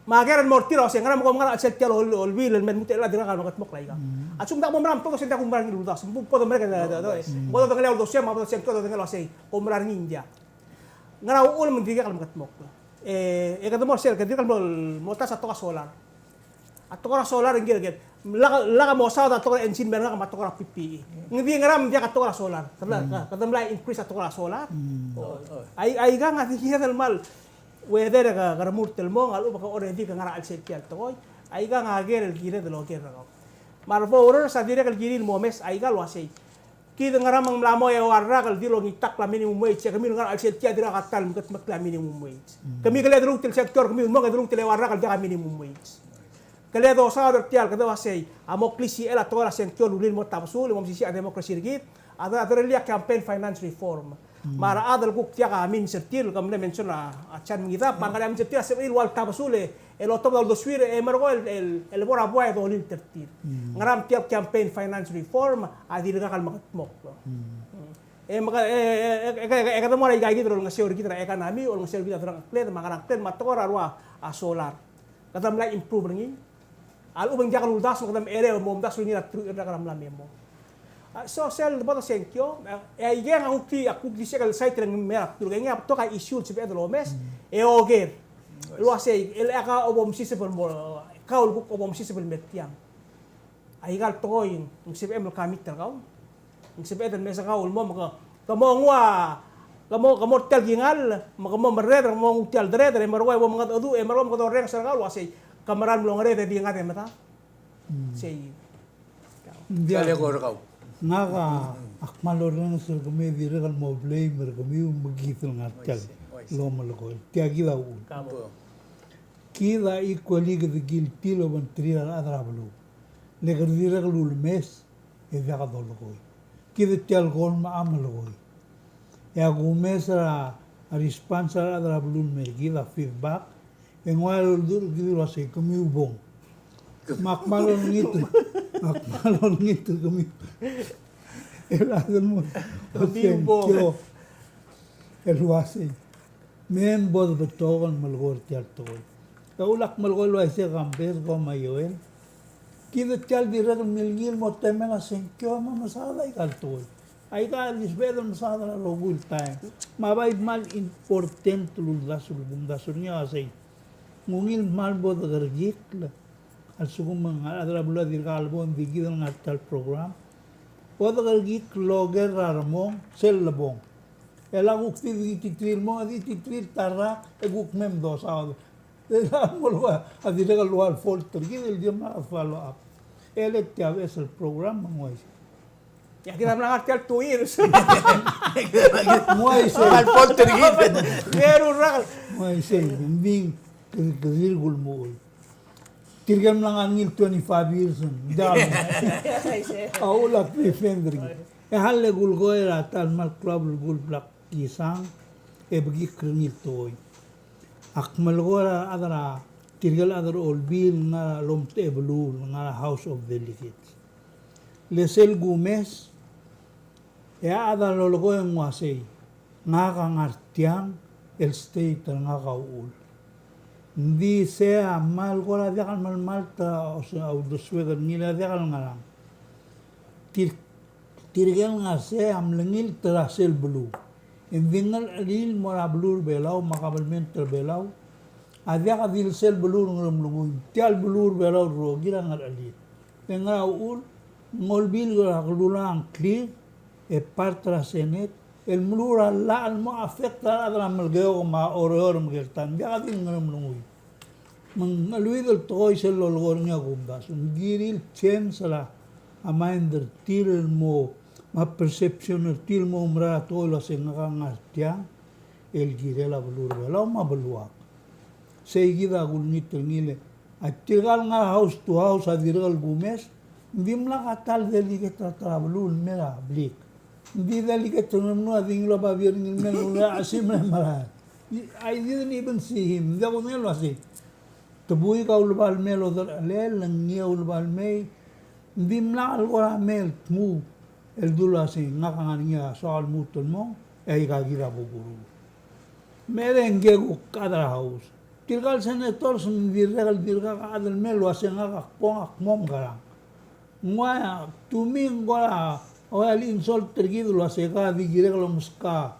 Magaran mo tiro kasi ngara mo ngara at tiro olbil men mutel la dira kan mo klay ka. At sumda mo maram to kasi ta kumbar ngi ludas. Mo po mereka do. Mo do ngala do siya mo do siya to do ngala say kumbar ngi India. Ngara ul men diga kan mo. Kada mo sel kada kan mo ta sa to ka solar. At to ka solar ngi gel. La mo sa to ka engine men ka mato ka PPE. Ngi ngaram dia ka to ka solar. Kada mla increase at to ka solar. Ay ga nga tiya mal. weder ka karamurtel mo ngalu baka already ka ngara al sekial toy ay ka ngagel el gire de lo que ragaw marfo oro sa dire kal giri mo mes ay ka lo asay kita ngaramang mlamo ya warra kal dilo ngitak la minimum wage kami ngar al sekial dira katal mak makla minimum wage kami kala dulu til sektor kami mo dulu til warra kal dira minimum wage kala do sa do tial kada asay amoklisi ela to la sekial ulin mo tapsul mo sisi demokrasi rigit ada liya campaign finance reform mara adal kuk tiya amin sertil kamle mention achan ngita pangala amin sertil se il wal tabasule el otom dal doswire e margo el bora boy do lil tertil ngaram tiap campaign finance reform adir ka kal makatmok e maka e kata mo ay gagi dro nga seori kita e kanami ol nga seori kita dro klen makarak klen matora ruwa a solar kata mla improve ngi al ubang jakal uldas kata ere mo mdas ni na tru ka ram lamemo so sel bota senkyo e igen ukti akuk di sekal site ng merak tulga nga to ka issue si Pedro Lomes e oger lo asay el aka obom sisipel mo kaul buk obom sisipel metiang ay gal toy ng CPM kamit kaw ng CPM mesa kaul mo maka kamo tel gingal mo merred mo tel dreder marway mo mga adu e marway mo to reng sa kaul asay kamaran mo ngare di ngate mata say Kale ko rakaw. Nga akmalorang sa kami diragal mo blame kami magitul ngatal lo malako tiagi daw Kampo. kida equally gil tilo ban trial adrablu le diragal ul mes e daga dolgo kida tial gol ma amalo ya gumesa a responsa adrablu me gida feedback en wal dur gido ase kami ubong makmalon ngito kami el mo el wasi men bod betogan malgor tial toy kaulak malgor wa se gambes go mayoel kida tial dirag milgil mo temen asen kyo ma masala ikal toy ay ka lisbedo masala lo gul time mabay mal important lul dasul niya asay ngungil mal bod gargik al sugum mga adrabula dirgal bon digidal ngatal program Podo git logger rarmong sel labong. Elang ukti titwil mo adi titwil tarra eguk mem dos aw. Elang mo lo adi legal wal folter gidel dia ma follow up. Elet ya es el program moy. ya kita mlangat tel tuir Moy se Al polter gid. pero ragal moy se bing kizir gul mo. Tirgam lang angil 25 years dal. Aulak defender. E halle gul goira tal mal club gul black isang e bagi kringil toy. Akmal gora adara tirgal adara olbil nga lomte blu nga House of Delegates. Lesel Gomez ya adara logo yang wasay nga kangartiang el state nga kaul. Hindi sea mal gora diakal mal malta o sea udoswega nila diakal ngalang. Tirgal nga se amlengil terasel blu. Indingal alil mora blur belaw makabalment belaw. Adya ka dil sel blur ngam lungun. Tial blur belaw ro gira ngal alil. Tenga ul ngolbil gora klulang clear e partra senet el mlura la al mo afecta adra malgeo ma oror mgertan dia ka dil ngam lungun. Mangaluid el toy sel lolgor nya gumdas. Giril chen sala amander til mo ma perception til mo umra to lo se ngarangartia el girela blur belaw ma belua seguida gulnit ngile atirgal nga house to house adirgal gumes dimla katal delige trablul mera blik di delige tunno adinglo ba bir ngil mel asim mara I didn't even see him da gonelo así tubui ka ulbal melo lel ngia ulbal mei dimla algo mel mu el dulu así ngakangania soal mutol mo ay gagira buguru merenge ko kada house tirgal senator sun virgal virga adal melo así ngakakpong akmom gara ngwa tuming gola o al insult tergido así ka digire lo muska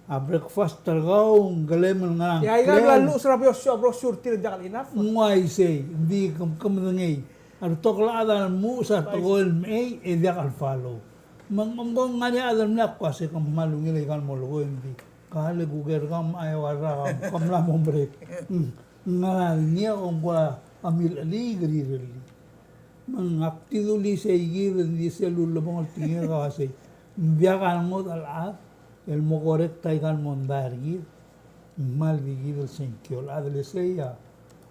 a breakfast tergao galem nga ya igal lu srabyo brochure tir jakal enough ngwa ise di kamnngay ar tokla adal mu sa togol may e jakal follow Mangong nga niya alam na kasi kung malungil ikan mo lugo hindi. Kale gugergam ay wara kamla mombre. Nga niya kung kwa amil ali gari. Mangaptiduli sa igid di sa lulabong al tingin kasi biya ka mo al el mo correct tay kan mondargi mal vigil senkyol adle saya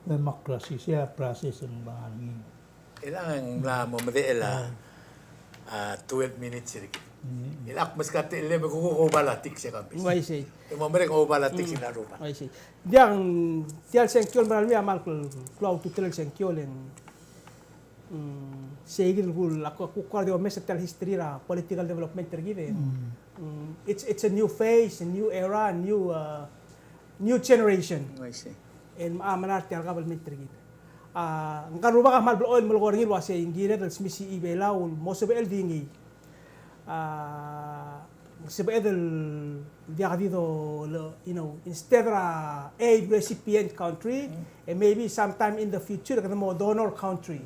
may maklasi siya process ng bangin. Ilang la mo madela 12 minutes rin. Ilak mas kate ile ko balatik siya kampis. Why say? Mo mere ko balatik sila rupa. Why say? Diang tial senkyol maral mi amal cloud tutel senkyol en segil gul ako kukwar de mes tel history ra political development tergide. It's a new phase, a new era, new generation. I see. En maamanar tial kabal tergide. Ang karuba ka mal oil mulgor ngil wase ingire del smisi ibela ul mosobe el dingi. Sebae del dia dito, you know, instead of aid recipient country, and maybe sometime in the future, kada mo donor country.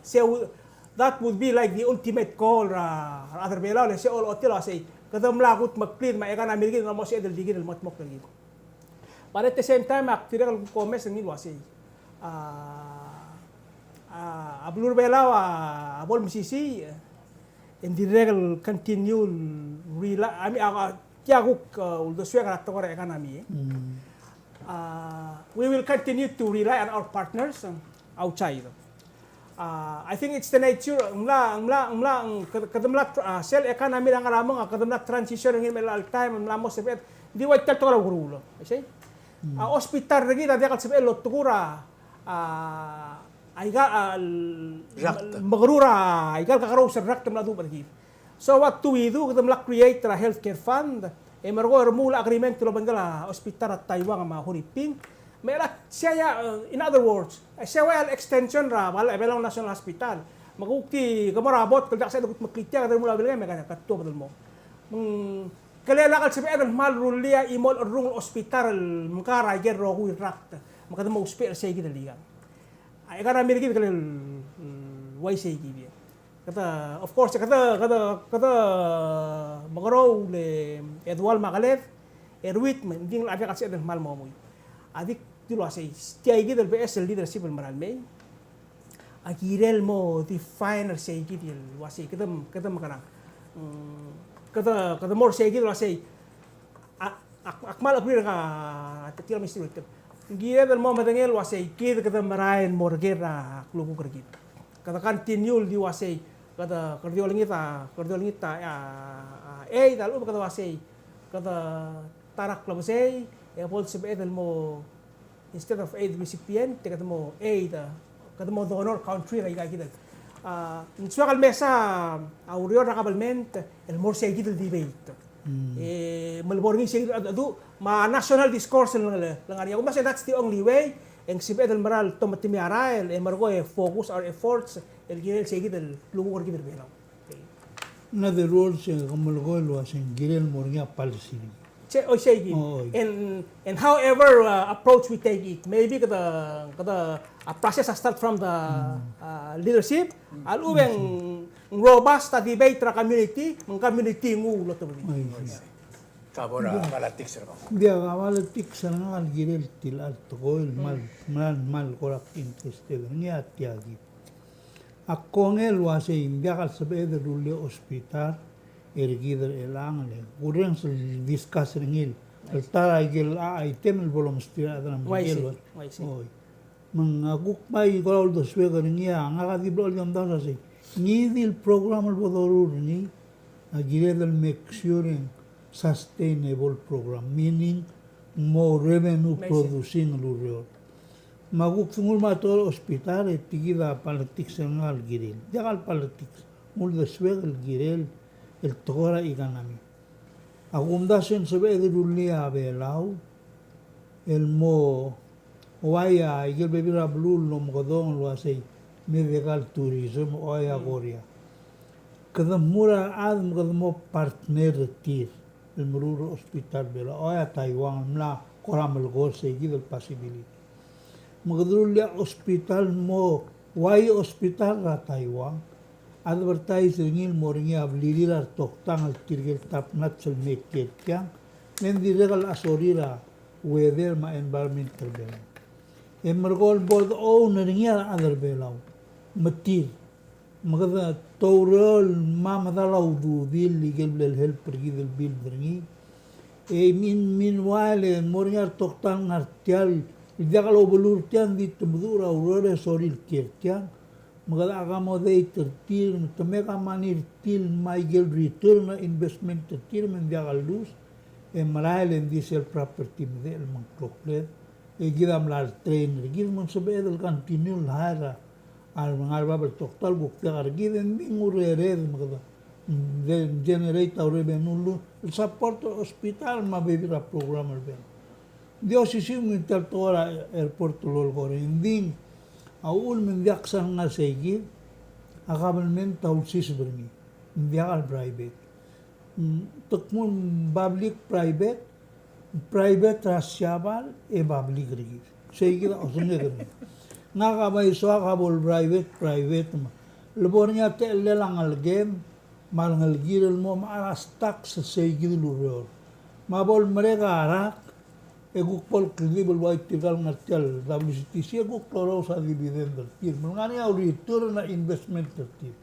So that would be like the ultimate goal other bela le se all hotel say kada mlakut mag-clean ma ekan American na mo si edel digil matmok lagi. But at the same time actually commerce ngil wase ablur bela abol misisi and the regal continue I mean tiaguk uldo suya to kore economy. We will continue to rely on our partners outside. I think it's the nature kadamla sel economy lang alamong kadamla transition ng all time mo sebet di wa tel toro gurulo say hospital regi da kal sebet lot tukura aiga magrura aiga kakaro sa rakta mladu bargi. So what do we do? Kadamla create a healthcare fund margo mula agreement lo bangala hospital at Taiwan ma huriping. Merak siya in other words, siya well extension ra wala belang national hospital. Magukti kamarabot kung sa dugit maklitya kada mula bilay may katto badal mo. Kalala kal sabi adal mal rulia imol rung hospital mukara ger ro hu rakt. Makada mo hospital siya gid liga. Ay kana mirigi kalal why say gid. Kata of course kata magaro le Edwal Makalet erwit men ding abi kasi adal mal mo. Adik dulu asay tiay del BS leadership maral may akirel mo definer say gidil wasi kada makana kada more say gidil wasi akmal apir ka tira misir ito girel mo madangel wasi kada marain morgera klubu kergit kada continue di wasi kada kardiolingita dalu kada wasi kada tarak labasay pol sebedel mo instead of aid recipient, kada mo aid, kada mo donor country na ikakita. Nsuwa kalmesa, aurior na kabalment, el more say gidil debate. Malboring say adu, ma national discourse lang ariya. Kung that's the only way, ang sibedel maral tomatimiarael, margo focus our efforts, el gidil say gidil, lumukor gidil belang. Na the rules kamalgoy was in girel mornya policy. And however approach we take it, maybe kada a process start from the leadership, alubeng robust debate ra community, ng community ngulo to bali. Kabora balatik sir ko. Dia balatik sa nga girel til alto ko mal korak interested niya tiagi. Ako ngel wase imbakal sa beder rule hospital ergider elangle kurang se discuss ringil tara gel item el bolom stira adana miguel oi mangaguk mai gol do swega ringia nga di bol yam da se ni dil program el bodorur ni agire del make sure sustainable program meaning more revenue producing lurior maguk sungul matol hospital tigida politics ngal giril jagal politics mul de swega el girel el tokora ikanami. Agundasen sebe de dunia belau el mo waya igel bebira blul no mgodon lo asei medical tourism oya goria. Kada mura ad mgodmo partner tir el mururo hospital bela oya Taiwan mla koramel gose igel possibility. Mgdrulia hospital mo wai hospital ra Taiwan advertiser ngil moringi ablilar toktang al tirgel tapnat sel meket yang nendiregal asorira weather ma environmental bela emergol board owner ngia adar belau matir magada tourol ma madalau du bil legal bel help pergidel bil berngi meanwhile moringar toktang ngartial idakalo belur tian di tembura aurora soril kertian magada agamo de tertil temeka manir til Michael return na investment tertil mendiagal luz emrael en diesel property del mancloclet gidam lar trainer gidam sebedel continue lara al mangal babel total buktiar gidam mingurere magada generate revenue support hospital ma bebira program ben Dios isim intertora airport lol gorinding aul min diaksan nga segi akabalmen tausis berni diakal private tukmun public private rasyabal public rigi segi da osune gerni nga kabay so akabol private ma lebornya te lelang al game malangal girel mo maaras tax sa segi luror mabol mereka arak eguk pol credible white tigal ngartial WCTC eguk kloro sa dividend tertib mengani au return na investment tertib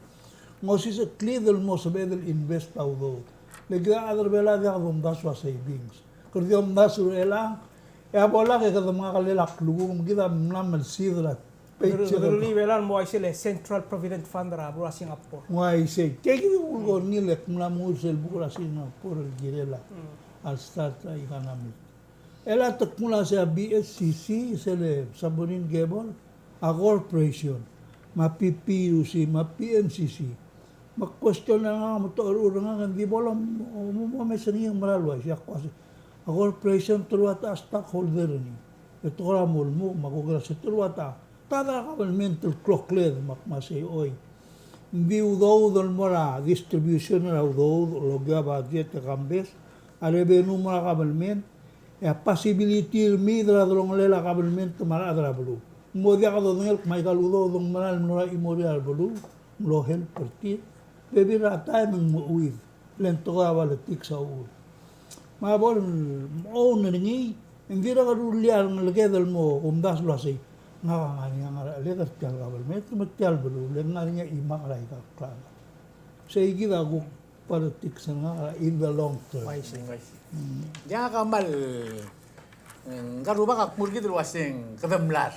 ngosis a clear mo sabedel invest au do lega adar bela dia dum daswa savings kerdiom dasur elang ya bola ke kadam ngakalila klugum gida namal sidra Gerli belan mo ay sila Central Provident Fund ra bura Singapore. Why say kegi ulgo nilek mlamu sel bura Singapore girela al start economic ela takmula sa BSCC sele sabonin gebol a corporation ma PPUC ma PNCC ma question na nga motor nga di bolom mo mesani ang maralwa siya kwasi a corporation turwata stockholder ni ito ra mo magugra sa turwata tada mental clock-led makmasay oy hindi udaw dol mora distribution na udaw logya budget kambes a revenue mora kabalmen possibility midra dolong lela kabalmen mara adra bulu modia ka dongel may kaludo dong manal mora imoria bulu lo help perti bebi ra time mo uid lento ka balatik sa uid mabol o nani hindi ra karuliar ngalagedal mo umdas lo say nganganya ngara legar tial kabalmen matial bulu lengarinya imang rai ka klana say gida go politik sa nga in the long term. Diyan ka mal ngaruba ka murgi dulu wasing kadamlar.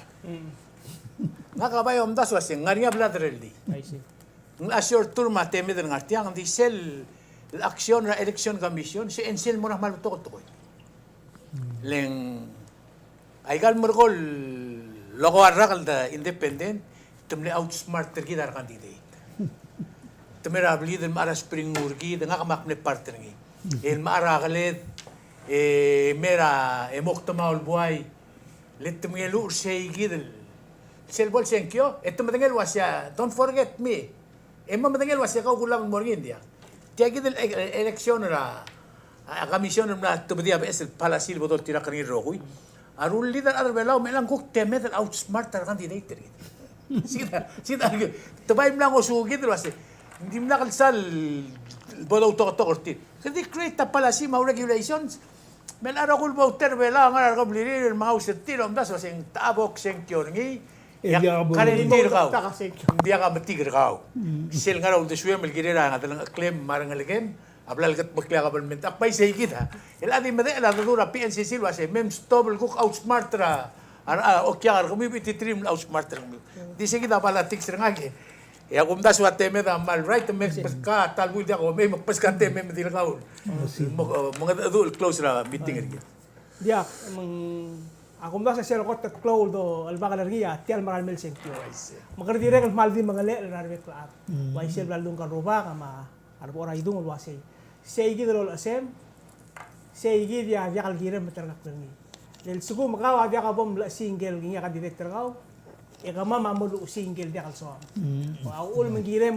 Nga kabayo amdas wasing ngariya bladreldi. Assure turma teme den ngartiang di sel l'action la election commission si ensel mo na mal to to. Leng ay gal murgol logo arrakal da independent tumle outsmart tergidar candidate. Temera beli dan mara spring urgi dengan kamak ne partner ngi el mara galet mera emok tamaul buai let temelu sei gidel sel bol senkyo etum tengel wasya don't forget me emma tengel wasya kau gulam morgin dia dia gidel election ra commission na tubedia bes palasil bodol tira kani rogui arul lider adar belau melang kuk temet outsmart tar candidate sida tabay mlang osugid wasya hindi mo nakalsal bolaw to-to-to-to. Kasi create na pala si mga regulations. Men arakul voter bela nga arakul bliri mga usitir om das wasing tabok senkyor ngi kalendir kau. Hindi ka matigir kau. Sil nga raw deswe melgirira nga talang claim marang aligem. Ablal kat bakla ka balment apay say kita. Iladi made la dura PNCC wase mem stobel cook outsmart ra. Okyar kumi bititrim outsmart ra. Di sige kita pala tiks ra nga. Ya kumdas wa teme da mal right to make paska talbu dia ko may magpaska teme me dil kaul mga adul close ra meeting ri dia akum da sa sel ko ta close do al bagal ri tial maral mel senkyo magar dire kal mal di mangale ra re klat wai sel balung kan roba kama arbo ra idung wa sei gi dol asem sei gi dia kal gire meter nak ni del suku makaw dia ka bom single ngi ka director kaw e kama mamulu single dia kal so. Ul mengire